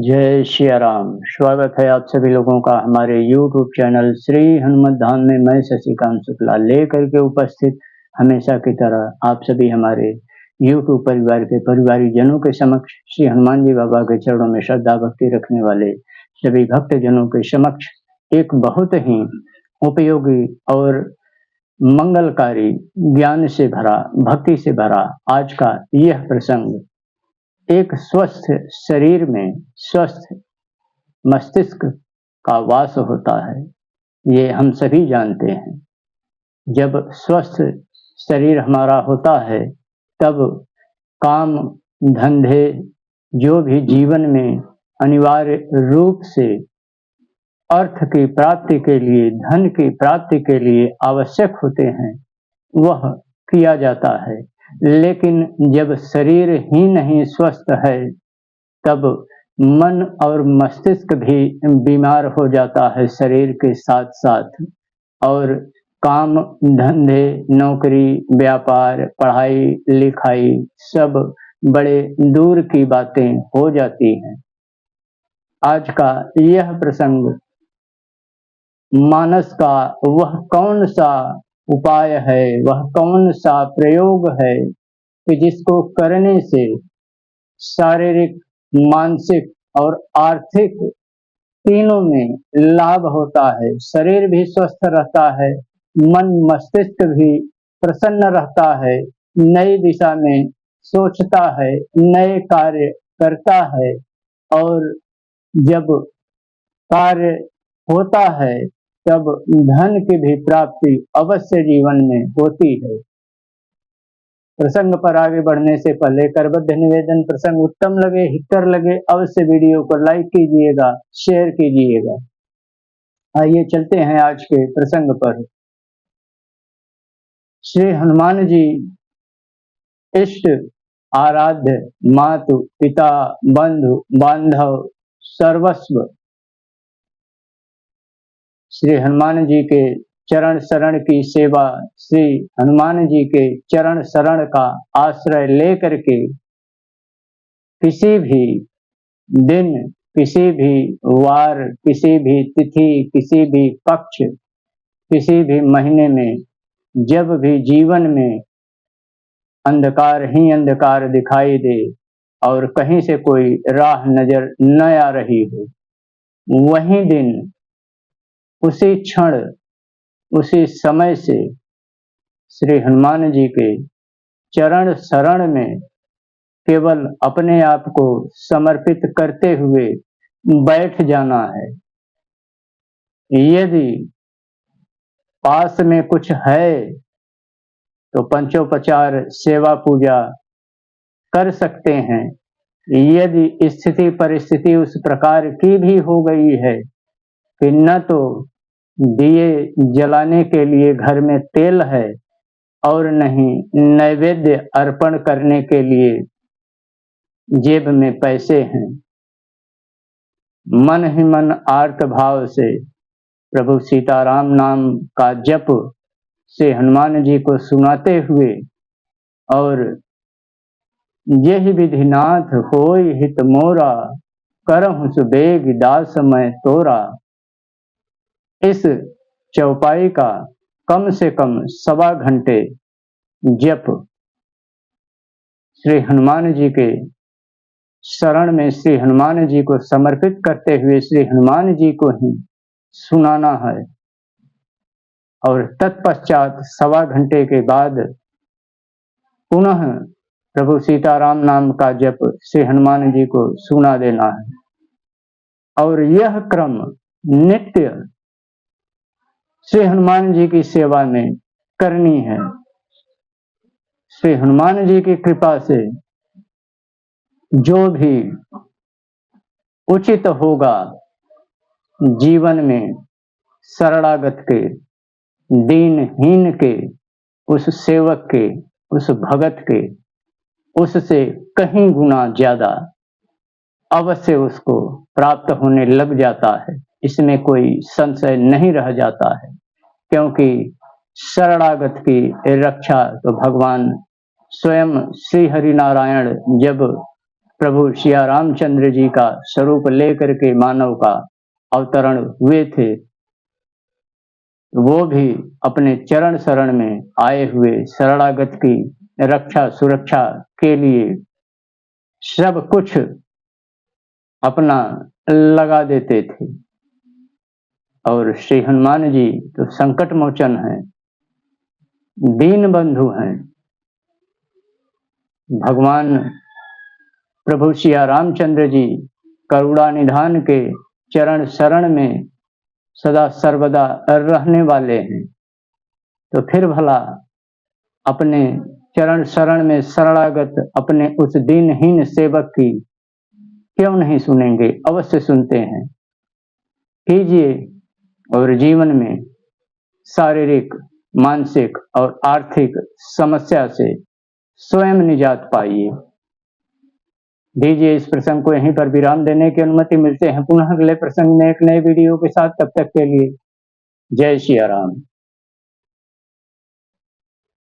जय सिया राम। स्वागत है आप सभी लोगों का हमारे YouTube चैनल श्री हनुमत धाम में। मैं शशिकांत शुक्ला लेकर के उपस्थित हमेशा की तरह आप सभी हमारे YouTube परिवार के परिवारी जनों के समक्ष श्री हनुमान जी बाबा के चरणों में श्रद्धा भक्ति रखने वाले सभी भक्त जनों के समक्ष एक बहुत ही उपयोगी और मंगलकारी, ज्ञान से भरा, भक्ति से भरा आज का यह प्रसंग। एक स्वस्थ शरीर में स्वस्थ मस्तिष्क का वास होता है, ये हम सभी जानते हैं। जब स्वस्थ शरीर हमारा होता है तब काम धंधे जो भी जीवन में अनिवार्य रूप से अर्थ की प्राप्ति के लिए, धन की प्राप्ति के लिए आवश्यक होते हैं वह किया जाता है। लेकिन जब शरीर ही नहीं स्वस्थ है तब मन और मस्तिष्क भी बीमार हो जाता है शरीर के साथ साथ, और काम धंधे, नौकरी, व्यापार, पढ़ाई लिखाई सब बड़े दूर की बातें हो जाती हैं। आज का यह प्रसंग मानस का वह कौन सा उपाय है, वह कौन सा प्रयोग है कि जिसको करने से शारीरिक, मानसिक और आर्थिक तीनों में लाभ होता है। शरीर भी स्वस्थ रहता है, मन मस्तिष्क भी प्रसन्न रहता है, नई दिशा में सोचता है, नए कार्य करता है, और जब कार्य होता है तब धन की भी प्राप्ति अवश्य जीवन में होती है। प्रसंग पर आगे बढ़ने से पहले करबद्ध निवेदन, प्रसंग उत्तम लगे, हितकर लगे अवश्य वीडियो को लाइक कीजिएगा, शेयर कीजिएगा। आइए चलते हैं आज के प्रसंग पर। श्री हनुमान जी इष्ट, आराध्य, मातु पिता, बंधु बांधव, सर्वस्व श्री हनुमान जी के चरण शरण की सेवा, श्री हनुमान जी के चरण शरण का आश्रय लेकर के किसी भी दिन, किसी भी वार, किसी भी तिथि, किसी भी पक्ष, किसी भी महीने में जब भी जीवन में अंधकार ही अंधकार दिखाई दे और कहीं से कोई राह नजर न आ रही हो, वही दिन, उसी क्षण, उसी समय से श्री हनुमान जी के चरण शरण में केवल अपने आप को समर्पित करते हुए बैठ जाना है। यदि पास में कुछ है तो पंचोपचार सेवा पूजा कर सकते हैं। यदि स्थिति परिस्थिति उस प्रकार की भी हो गई है कि न तो दिए जलाने के लिए घर में तेल है और नहीं नैवेद्य अर्पण करने के लिए जेब में पैसे हैं, मन ही मन आर्त भाव से प्रभु सीताराम नाम का जप से हनुमान जी को सुनाते हुए, और यही विधिनाथ होय हित मोरा, करहु सुबेग दास मैं तोरा, इस चौपाई का कम से कम 1.25 घंटे जप श्री हनुमान जी के शरण में श्री हनुमान जी को समर्पित करते हुए श्री हनुमान जी को ही सुनाना है। और तत्पश्चात 1.25 घंटे के बाद पुनः प्रभु सीताराम नाम का जप श्री हनुमान जी को सुना देना है। और यह क्रम नित्य श्री हनुमान जी की सेवा में करनी है। श्री हनुमान जी की कृपा से जो भी उचित होगा जीवन में, शरणागत के, दीनहीन के, उस सेवक के, उस भगत के, उससे कहीं गुना ज्यादा अवश्य उसको प्राप्त होने लग जाता है। इसमें कोई संशय नहीं रह जाता है, क्योंकि शरणागत की रक्षा तो भगवान स्वयं श्री हरि नारायण जब प्रभु सिया रामचंद्र जी का स्वरूप लेकर के मानव का अवतरण हुए थे, वो भी अपने चरण शरण में आए हुए शरणागत की रक्षा सुरक्षा के लिए सब कुछ अपना लगा देते थे। और श्री हनुमान जी तो संकट मोचन हैं, दीन बंधु हैं। भगवान प्रभु सिया रामचंद्र जी करुणा निधान के चरण शरण में सदा सर्वदा रहने वाले हैं, तो फिर भला अपने चरण शरण में शरणागत अपने उस दीनहीन सेवक की क्यों नहीं सुनेंगे? अवश्य सुनते हैं। कीजिए और जीवन में शारीरिक, मानसिक और आर्थिक समस्या से स्वयं निजात पाइए। दीजिए इस प्रसंग को यहीं पर विराम देने की अनुमति। मिलते हैं पुनः अगले प्रसंग में एक नए वीडियो के साथ। तब तक के लिए जय सिया राम।